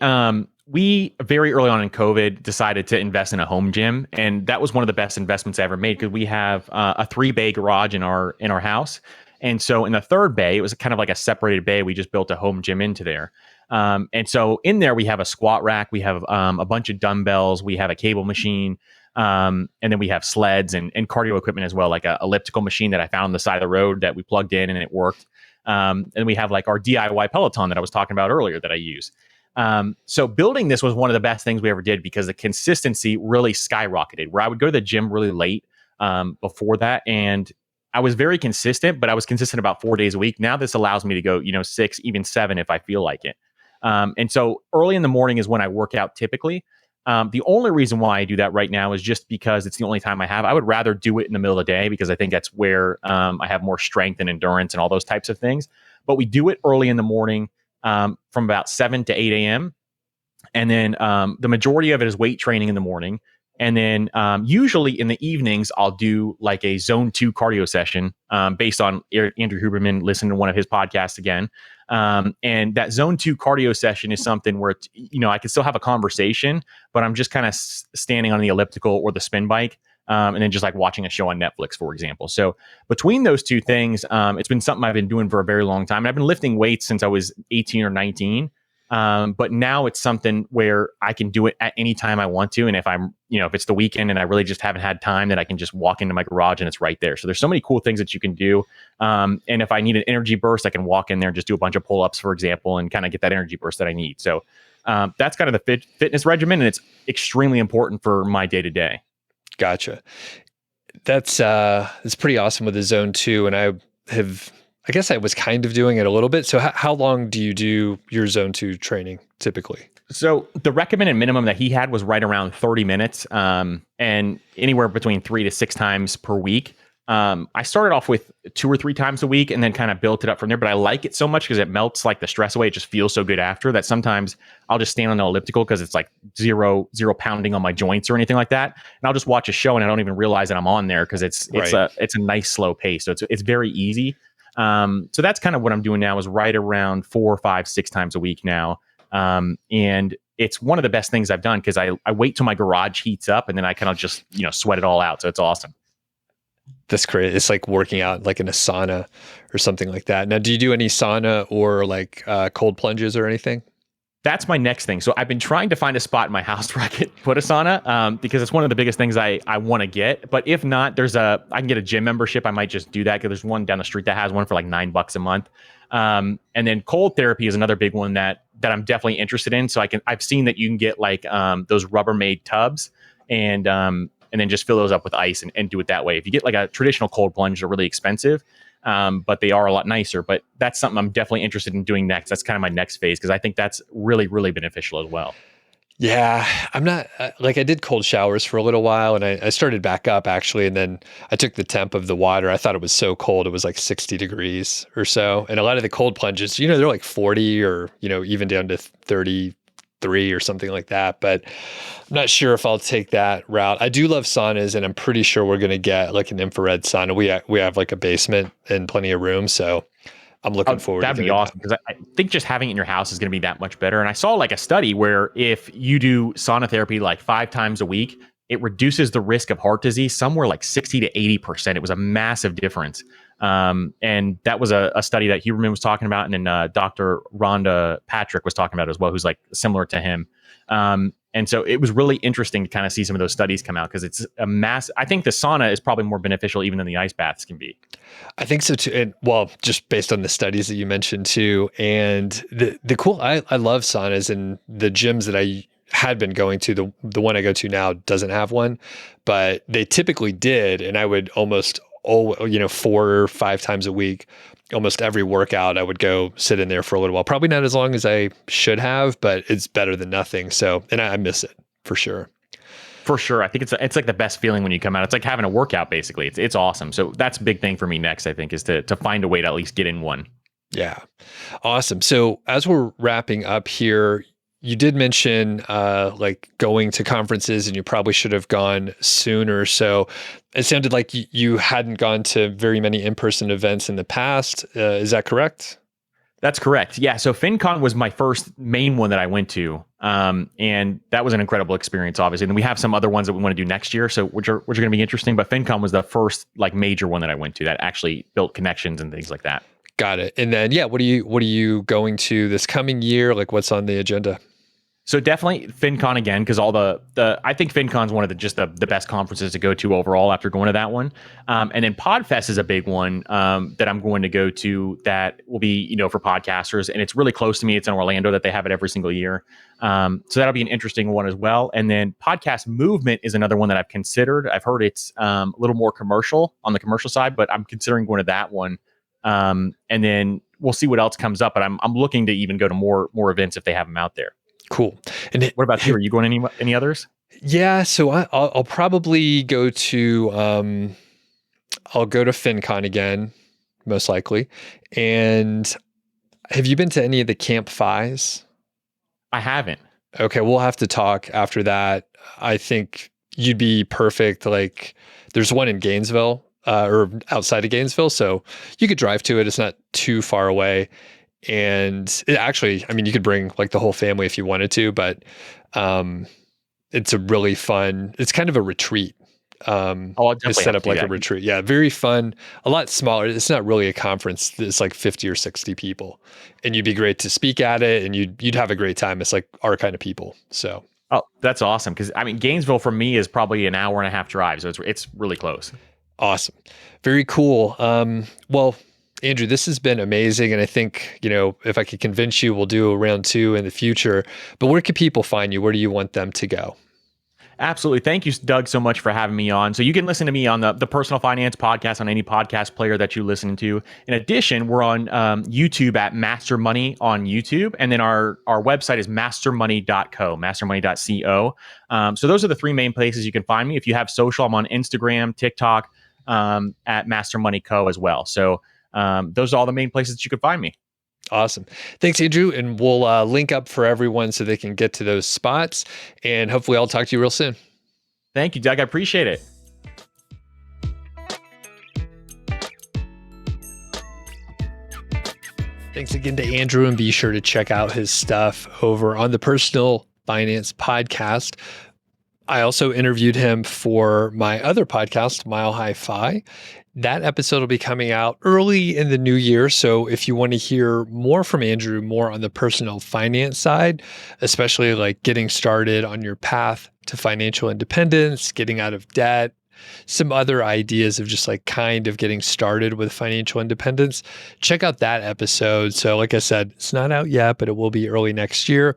very early on in COVID decided to invest in a home gym, and that was one of the best investments I ever made because we have a 3-bay garage in our house, and so in the third bay, it was kind of like a separated bay. We just built a home gym into there, and so in there we have a squat rack, we have a bunch of dumbbells, we have a cable machine, and then we have sleds and cardio equipment as well, like a elliptical machine that I found on the side of the road that we plugged in and it worked. And we have like our DIY Peloton that I was talking about earlier that I use. So building this was one of the best things we ever did because the consistency really skyrocketed where I would go to the gym really late before that. And I was very consistent, but I was consistent about 4 days a week. Now this allows me to go, 6, even 7 if I feel like it. And so early in the morning is when I work out typically. The only reason why I do that right now is just because it's the only time I have. I would rather do it in the middle of the day because I think that's where I have more strength and endurance and all those types of things. But we do it early in the morning from about 7 to 8 a.m. And then the majority of it is weight training in the morning. And then usually in the evenings, I'll do like a zone 2 cardio session based on Andrew Huberman, listen to one of his podcasts again. And that zone 2 cardio session is something where, I can still have a conversation, but I'm just kind of standing on the elliptical or the spin bike. And then just like watching a show on Netflix, for example. So between those two things, it's been something I've been doing for a very long time. And I've been lifting weights since I was 18 or 19. But now it's something where I can do it at any time I want to. And if I'm, if it's the weekend and I really just haven't had time, then I can just walk into my garage and it's right there. So there's so many cool things that you can do. And if I need an energy burst, I can walk in there and just do a bunch of pull-ups, for example, and kind of get that energy burst that I need. So that's kind of the fitness regimen. And it's extremely important for my day to day. Gotcha. That's pretty awesome with the zone 2. And I guess I was kind of doing it a little bit. So how long do you do your zone 2 training typically? So the recommended minimum that he had was right around 30 minutes and anywhere between 3 to 6 times per week. I started off with 2 or 3 times a week and then kind of built it up from there. But I like it so much because it melts like the stress away. It just feels so good after that. Sometimes I'll just stand on the elliptical because it's like zero pounding on my joints or anything like that. And I'll just watch a show and I don't even realize that I'm on there because it's a nice slow pace. So it's very easy. So that's kind of what I'm doing now is right around 4, 5, 6 times a week now. And it's one of the best things I've done because I wait till my garage heats up and then I kind of just, sweat it all out. So it's awesome. That's great. It's like working out like in a sauna or something like that. Now, do you do any sauna or like cold plunges or anything? That's my next thing. So I've been trying to find a spot in my house where I could put a sauna because it's one of the biggest things I want to get. But if not, I can get a gym membership. I might just do that because there's one down the street that has one for like $9 a month. And then cold therapy is another big one that that I'm definitely interested in. So I've seen that you can get like those Rubbermaid tubs and then just fill those up with ice and do it that way. If you get like a traditional cold plunge, they're really expensive, but they are a lot nicer. But that's something I'm definitely interested in doing next. That's kind of my next phase because I think that's really, really beneficial as well. Yeah, I'm not like I did cold showers for a little while and I started back up actually. And then I took the temp of the water. I thought it was so cold. It was like 60 degrees or so. And a lot of the cold plunges, they're like 40 or, even down to 33 or something like that. But I'm not sure if I'll take that route. I do love saunas and I'm pretty sure we're going to get like an infrared sauna. We have like a basement and plenty of room. So I'm looking forward to that'd be awesome because I think just having it in your house is going to be that much better. And I saw like a study where if you do sauna therapy like 5 times a week, it reduces the risk of heart disease somewhere like 60 to 80%. It was a massive difference. And that was a study that Huberman was talking about. And then Dr. Rhonda Patrick was talking about as well, who's like similar to him. And so it was really interesting to kind of see some of those studies come out because it's a I think the sauna is probably more beneficial even than the ice baths can be. I think so too. And well, just based on the studies that you mentioned too. And the cool, I love saunas and the gyms that I had been going to, the one I go to now doesn't have one, but they typically did. And I would almost, 4 or 5 times a week, almost every workout, I would go sit in there for a little while. Probably not as long as I should have, but it's better than nothing. So, and I miss it for sure. For sure. I think it's like the best feeling when you come out. It's like having a workout, basically. It's awesome. So that's a big thing for me next, I think, is to find a way to at least get in one. Yeah. Awesome. So as we're wrapping up here, you did mention like going to conferences and you probably should have gone sooner. So it sounded like you hadn't gone to very many in-person events in the past. Is that correct? That's correct. Yeah. So FinCon was my first main one that I went to. And that was an incredible experience, obviously. And we have some other ones that we want to do next year. So which are going to be interesting. But FinCon was the first like major one that I went to that actually built connections and things like that. Got it. And then, what are you going to this coming year? Like what's on the agenda? So definitely FinCon again, because all I think FinCon is one of the best conferences to go to overall after going to that one. And then PodFest is a big one that I'm going to go to that will be, for podcasters. And it's really close to me. It's in Orlando that they have it every single year. So that'll be an interesting one as well. And then Podcast Movement is another one that I've considered. I've heard it's a little more commercial on the commercial side, but I'm considering going to that one. And then we'll see what else comes up. But I'm looking to even go to more events if they have them out there. Cool. And what about you? Are you going any others? Yeah, so I'll probably go to I'll go to FinCon again, most likely. And have you been to any of the Camp Fi's? I haven't. Okay, we'll have to talk after that. I think you'd be perfect. Like, there's one in Gainesville or outside of Gainesville, so you could drive to it. It's not too far away. And it actually, you could bring like the whole family if you wanted to, but it's a really fun, it's kind of a retreat. It's set up like a retreat. Yeah, very fun, a lot smaller. It's not really a conference. It's like 50 or 60 people. And you'd be great to speak at it and you'd have a great time. It's like our kind of people. So. Oh, that's awesome. Because Gainesville for me is probably an hour and a half drive. So it's really close. Awesome. Very cool. Well, Andrew, this has been amazing. And I think, if I could convince you, we'll do a round 2 in the future. But where can people find you? Where do you want them to go? Absolutely. Thank you, Doug, so much for having me on. So you can listen to me on the Personal Finance Podcast on any podcast player that you listen to. In addition, we're on YouTube at Master Money on YouTube. And then our website is mastermoney.co, mastermoney.co. So those are the 3 main places you can find me. If you have social, I'm on Instagram, TikTok, at Master Money Co as well. So those are all the main places that you can find me. Awesome. Thanks, Andrew. And we'll link up for everyone so they can get to those spots. And hopefully I'll talk to you real soon. Thank you, Doug. I appreciate it. Thanks again to Andrew, and be sure to check out his stuff over on the Personal Finance Podcast. I also interviewed him for my other podcast, Mile High Fi. That episode will be coming out early in the new year. So if you want to hear more from Andrew, more on the personal finance side, especially like getting started on your path to financial independence, getting out of debt, some other ideas of just like kind of getting started with financial independence, check out that episode. So like I said, it's not out yet, but it will be early next year.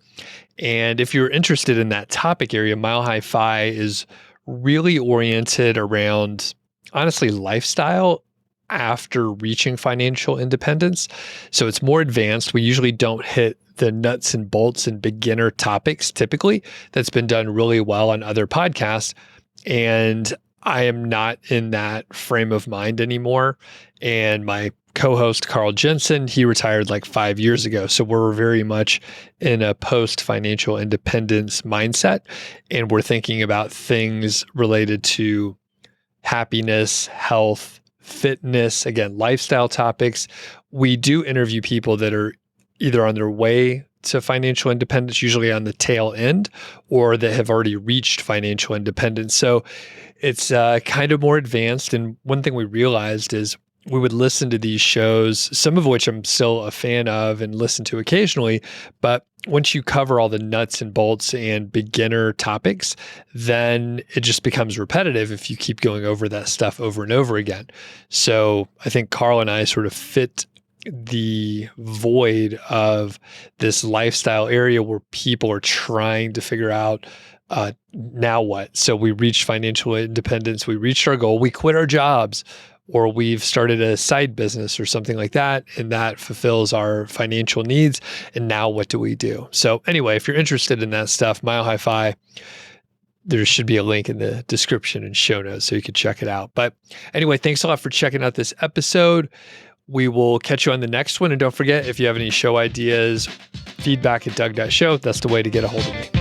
And if you're interested in that topic area, Mile High Fi is really oriented around, honestly, lifestyle after reaching financial independence. So it's more advanced. We usually don't hit the nuts and bolts and beginner topics typically. That's been done really well on other podcasts. And I am not in that frame of mind anymore. And my co-host, Carl Jensen, he retired like 5 years ago. So we're very much in a post-financial independence mindset. And we're thinking about things related to happiness, health, fitness, again, lifestyle topics. We do interview people that are either on their way to financial independence, usually on the tail end, or that have already reached financial independence. So it's kind of more advanced. And one thing we realized is we would listen to these shows, some of which I'm still a fan of and listen to occasionally. But once you cover all the nuts and bolts and beginner topics, then it just becomes repetitive if you keep going over that stuff over and over again. So I think Carl and I sort of fit the void of this lifestyle area where people are trying to figure out now what. So we reached financial independence, we reached our goal, we quit our jobs, or we've started a side business or something like that, and that fulfills our financial needs. And now what do we do? So anyway, if you're interested in that stuff, Mile High Fi, there should be a link in the description and show notes so you can check it out. But anyway, thanks a lot for checking out this episode. We will catch you on the next one. And don't forget, if you have any show ideas, feedback@doug.show, that's the way to get a hold of me.